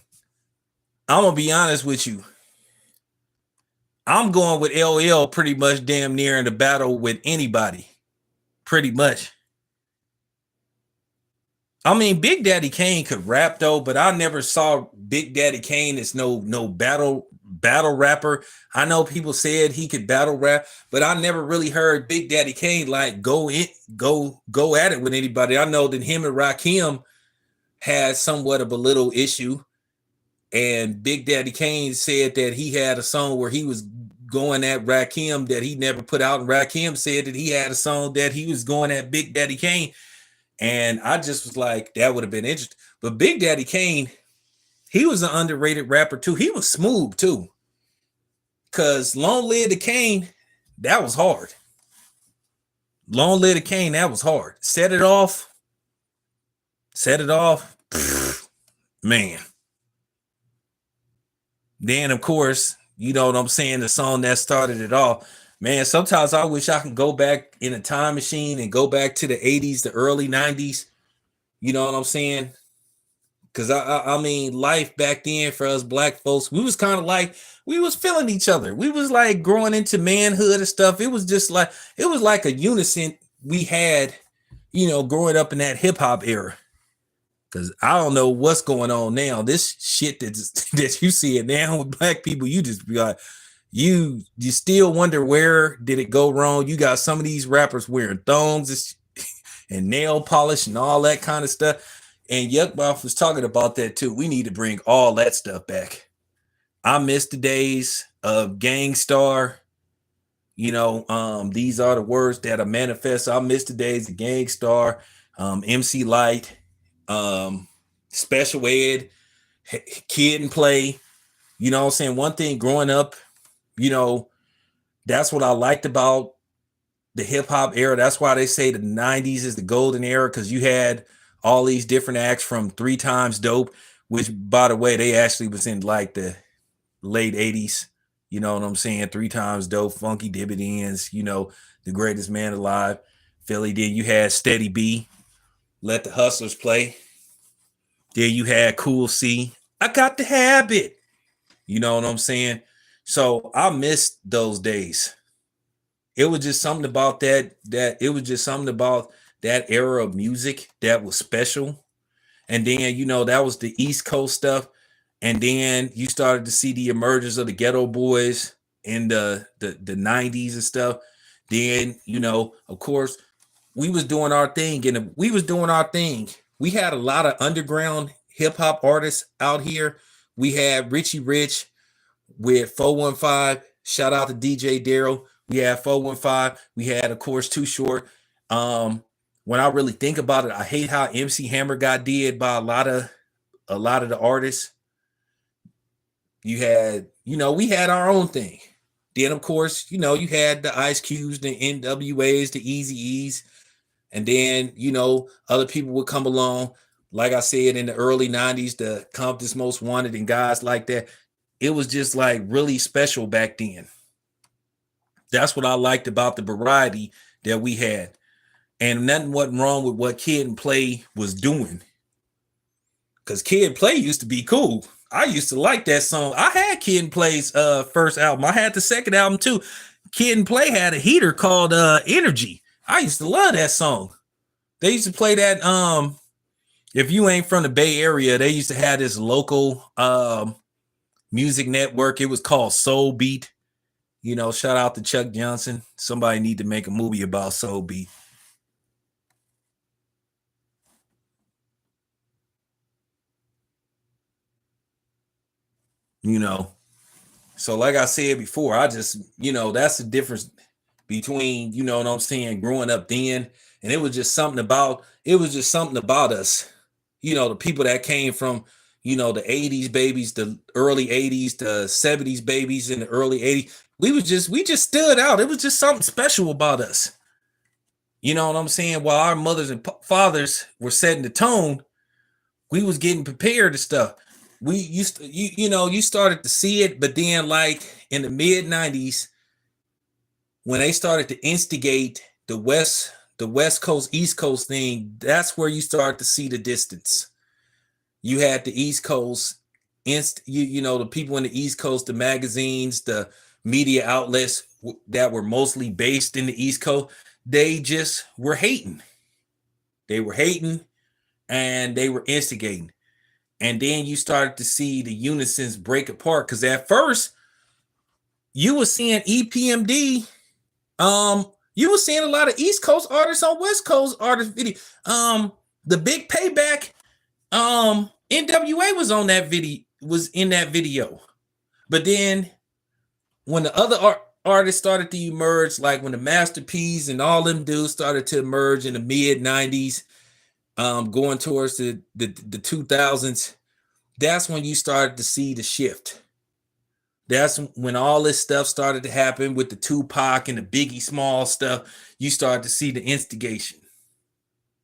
I'm gonna be honest with you. I'm going with LL pretty much damn near in the battle with anybody. Pretty much. I mean, Big Daddy Kane could rap though, but I never saw Big Daddy Kane as no battle rapper. I know people said he could battle rap, but I never really heard Big Daddy Kane like go at it with anybody. I know that him and Rakim had somewhat of a little issue, and Big Daddy Kane said that he had a song where he was going at Rakim that he never put out, and Rakim said that he had a song that he was going at Big Daddy Kane. And I just was like, that would have been interesting. But Big Daddy Kane, he was an underrated rapper too. He was smooth too. Cause Long Live the Kane, that was hard. Long Live the Kane, that was hard. Set it off. Man. Then of course, you know what I'm saying, the song that started it all. Man, sometimes I wish I could go back in a time machine and go back to the 80s, the early 90s. You know what I'm saying? Because I mean, life back then for us black folks, we was kind of like, we was feeling each other. We was like growing into manhood and stuff. It was just like, it was like a unison we had, you know, growing up in that hip hop era. Because I don't know what's going on now. This shit that you see it now with black people, you just be like, you still wonder where did it go wrong. You got some of these rappers wearing thongs and nail polish and all that kind of stuff. And Yuckmouth was talking about that too. We need to bring all that stuff back. I miss the days of Gangstar. You know, these are the words that are manifest. I miss the days of Gangstar, MC Light, Special Ed, Kid and Play. You know what I'm saying? One thing growing up, you know, that's what I liked about the hip hop era. That's why they say the 90s is the golden era, because you had all these different acts from 3 Times Dope, which by the way, they actually was in like the late 80s. You know what I'm saying? 3 Times Dope, Funky Dividends, you know, The Greatest Man Alive. Philly, then you had Steady B, Let the Hustlers Play. Then you had Cool C, I Got the Habit. You know what I'm saying? So I missed those days. It was just something about that era of music that was special. And then, you know, that was the East Coast stuff. And then you started to see the emergence of the Ghetto Boys in the 90s and stuff. Then, you know, of course, we was doing our thing. We had a lot of underground hip hop artists out here. We had Richie Rich with 415. Shout out to DJ Daryl. We had 415. We had, of course, Too Short. When I really think about it, I hate how MC Hammer got did by a lot of the artists. You had, you know, we had our own thing. Then, of course, you know, you had the Ice Cubes, the NWAs, the Eazy-E's. And then, you know, other people would come along. Like I said, in the early 90s, the Compton's Most Wanted and guys like that. It was just like really special back then. That's what I liked about the variety that we had. And nothing wasn't wrong with what Kid and Play was doing. Because Kid and Play used to be cool. I used to like that song. I had Kid and Play's first album. I had the second album too. Kid and Play had a heater called Energy. I used to love that song. They used to play that. If you ain't from the Bay Area, they used to have this local music network. It was called Soul Beat. You know, shout out to Chuck Johnson. Somebody need to make a movie about Soul Beat. You know, so like I said before, I just, you know, that's the difference between, you know what I'm saying, growing up then. And it was just something about us, you know, the people that came from, you know, the 80s babies, the early 80s, the 70s babies in the early 80s. We just stood out. It was just something special about us. You know what I'm saying? While our mothers and fathers were setting the tone, we was getting prepared and stuff. We used to, you know, you started to see it, but then like in the mid 90s, when they started to instigate the West Coast, East Coast thing, that's where you start to see the distance. You had the East Coast, you know, the people in the East Coast, the magazines, the media outlets that were mostly based in the East Coast, they just were hating. They were hating and they were instigating. And then you started to see the unisons break apart. Because at first, you were seeing EPMD. You were seeing a lot of East Coast artists on West Coast artist video. The Big Payback, NWA was on that video, was in that video. But then when the other artists started to emerge, like when the Master P's and all them dudes started to emerge in the mid 90s, going towards the 2000s, that's when you started to see the shift. That's when all this stuff started to happen with the Tupac and the Biggie Small stuff. You started to see the instigation,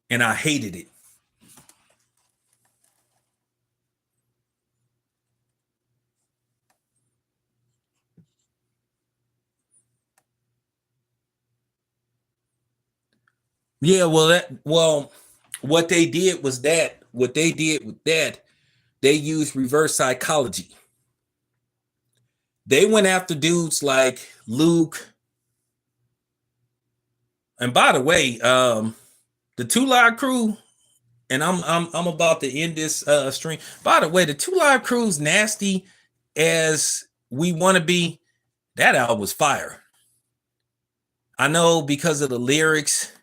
and I hated it. Yeah, what they did was that what they did with that, they used reverse psychology. They went after dudes like Luke. And by the way, the Two Live Crew, and I'm about to end this stream. By the way, the Two Live Crew's nasty as we want to be. That album was fire. I know because of the lyrics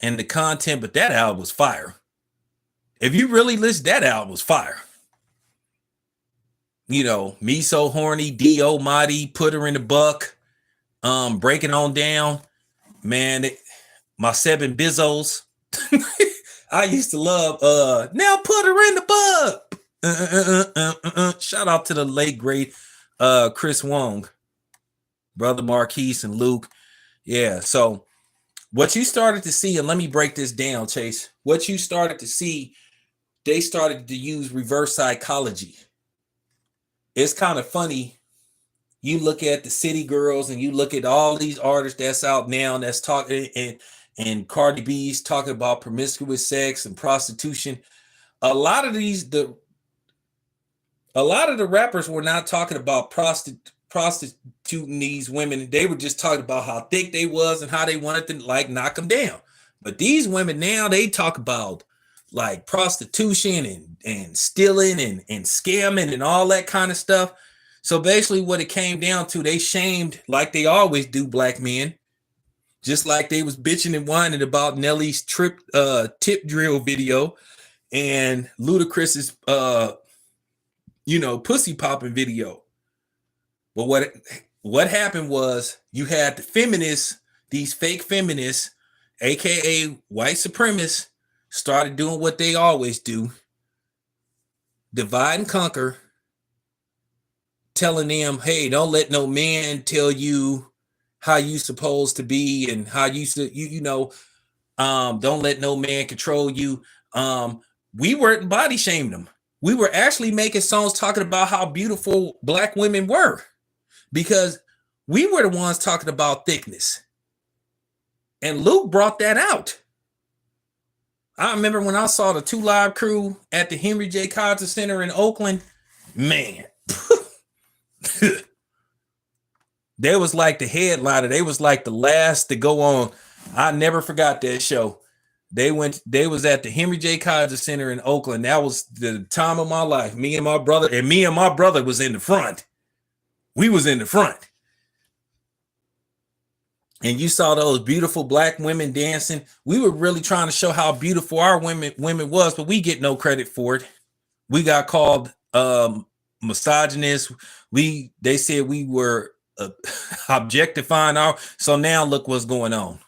and the content, but that album was fire. If you really listen, that album was fire. You know, Me So Horny, D.O. Mighty, Put Her in the Buck, Breaking On Down. Man, my seven Bizzos. I used to love Now Put Her in the Buck. Shout out to the late great Chris Wong, Brother Marquise and Luke. Yeah, so what you started to see, and let me break this down, Chase. What you started to see, they started to use reverse psychology. It's kind of funny. You look at the City Girls and you look at all these artists that's out now that's talking, and Cardi B's talking about promiscuous sex and prostitution. A lot of the rappers were not talking about prostituting these women. They were just talking about how thick they was and how they wanted to like knock them down. But these women now, they talk about like prostitution and stealing and scamming and all that kind of stuff. So basically what it came down to, they shamed, like they always do, black men, just like they was bitching and whining about Nelly's tip drill video and Ludacris's pussy popping video. But what happened was you had the feminists, these fake feminists, aka white supremacists, started doing what they always do, divide and conquer, telling them, hey, don't let no man tell you how you supposed to be and how you should, don't let no man control you. We weren't body shaming them. We were actually making songs talking about how beautiful black women were, because we were the ones talking about thickness. And Luke brought that out. I remember when I saw the Two Live Crew at the Henry J. Carter Center in Oakland, man. They was like the headliner. They was like the last to go on. I never forgot that show. They was at the Henry J. Carter Center in Oakland. That was the time of my life. Me and my brother was in the front. We was in the front. And you saw those beautiful black women dancing. We were really trying to show how beautiful our women was, but we get no credit for it. We got called misogynist. They said we were objectifying so now look what's going on.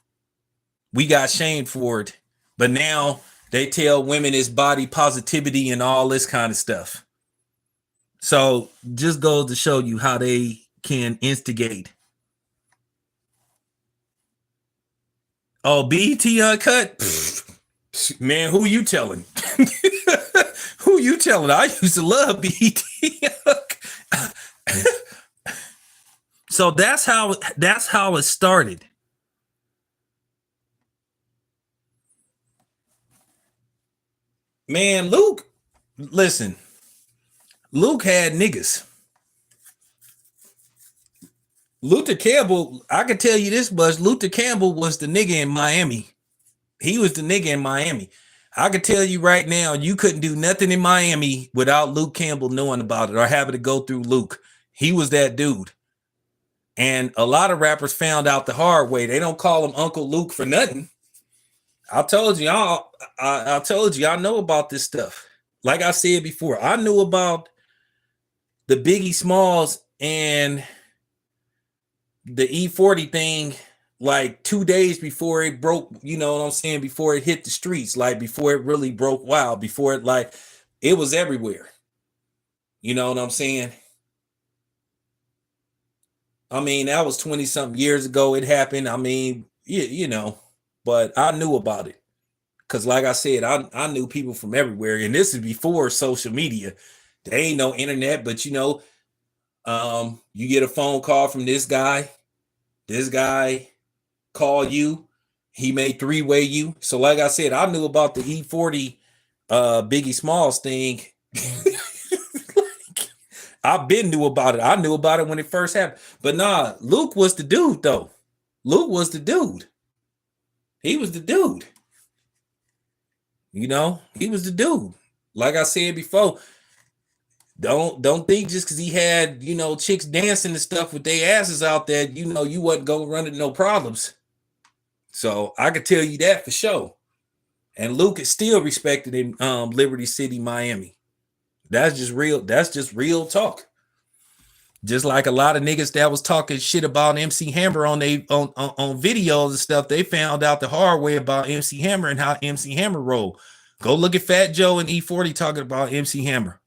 We got shamed for it, but now they tell women it's body positivity and all this kind of stuff. So just goes to show you how they can instigate. Oh, BET Uncut? Pfft, man, who you telling? Who you telling? I used to love BET. So that's how it started. Man, Luke, listen. Luke had niggas. Luther Campbell, I can tell you this much. Luther Campbell was the nigga in Miami. He was the nigga in Miami. I can tell you right now, you couldn't do nothing in Miami without Luke Campbell knowing about it or having to go through Luke. He was that dude. And a lot of rappers found out the hard way. They don't call him Uncle Luke for nothing. I told you, I know about this stuff. Like I said before, I knew about the Biggie Smalls and the E40 thing like 2 days before it broke, you know what I'm saying, before it hit the streets, like before it really broke wild, before it like it was everywhere. You know what I'm saying? I mean, that was 20 something years ago. It happened. I mean, you know, but I knew about it. Cause like I said, I knew people from everywhere. And this is before social media. There ain't no internet, but you know, you get a phone call from this guy call you, he may three-way you. So like I said, I knew about the E40 Biggie Smalls thing. I've been knew about it. I knew about it when it first happened. But nah, Luke was the dude though. Luke was the dude. He was the dude. You know, he was the dude. Like I said before, don't think just because he had, you know, chicks dancing and stuff with their asses out there, you know, you wasn't gonna run into no problems. So I could tell you that for sure. And Luke is still respected in Liberty City, Miami. That's just real. That's just real talk. Just like a lot of niggas that was talking shit about MC Hammer on they on videos and stuff, they found out the hard way about MC Hammer and how MC Hammer rolled. Go look at Fat Joe and E40 talking about MC Hammer.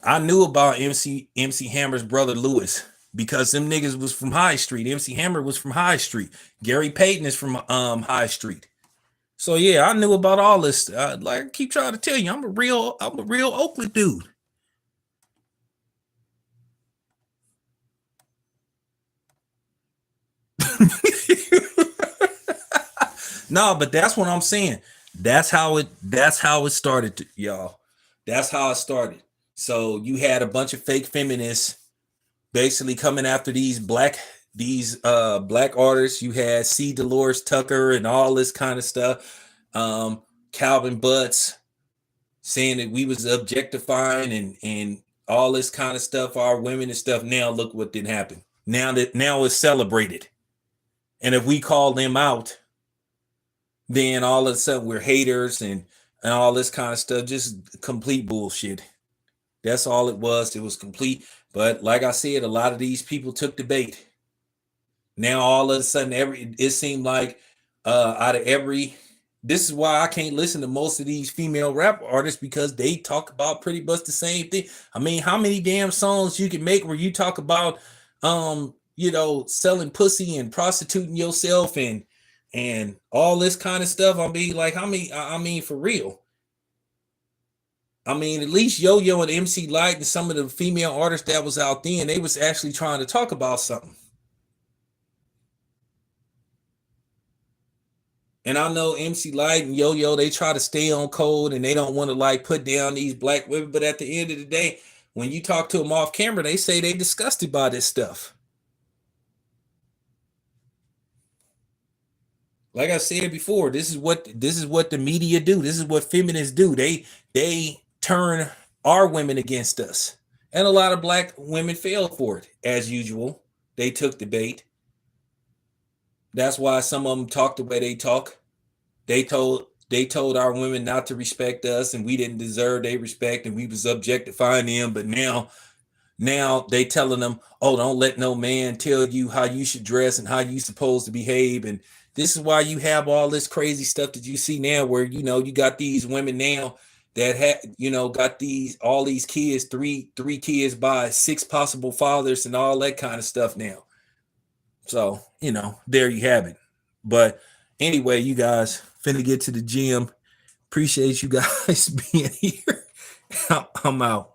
I knew about MC Hammer's brother Lewis because them niggas was from High Street. MC Hammer was from High Street. Gary Payton is from High Street. So yeah, I knew about all this. Like I keep trying to tell you, I'm a real Oakland dude. No, but that's what I'm saying. That's how it started, y'all. That's how it started. So you had a bunch of fake feminists basically coming after these black artists. You had C. Dolores Tucker and all this kind of stuff. Calvin Butts saying that we was objectifying and all this kind of stuff, our women and stuff. Now look what did happen. Now it's celebrated. And if we call them out, then all of a sudden we're haters and all this kind of stuff. Just complete bullshit. That's all it was. It was complete. But like I said, a lot of these people took the bait. Now all of a sudden, it seemed like out of every, this is why I can't listen to most of these female rap artists because they talk about pretty much the same thing. I mean, how many damn songs you can make where you talk about you know, selling pussy and prostituting yourself and all this kind of stuff? I mean, like how many? I mean, for real. I mean, at least Yo Yo and MC Light and some of the female artists that was out then, they was actually trying to talk about something. And I know MC Light and Yo Yo, they try to stay on code and they don't want to like put down these black women. But at the end of the day, when you talk to them off camera, they say they disgusted by this stuff. Like I said before, this is what the media do. This is what feminists do. They turn our women against us. And a lot of black women fell for it, as usual. They took the bait. That's why some of them talk the way they talk. They told our women not to respect us, and we didn't deserve their respect, and we was objectifying them. But now they telling them, oh, don't let no man tell you how you should dress and how you supposed to behave. And this is why you have all this crazy stuff that you see now, where you know you got these women now that had got these all these kids, three kids by six possible fathers and all that kind of stuff now. So, there you have it. But anyway, you guys finna get to the gym. Appreciate you guys being here. I'm out.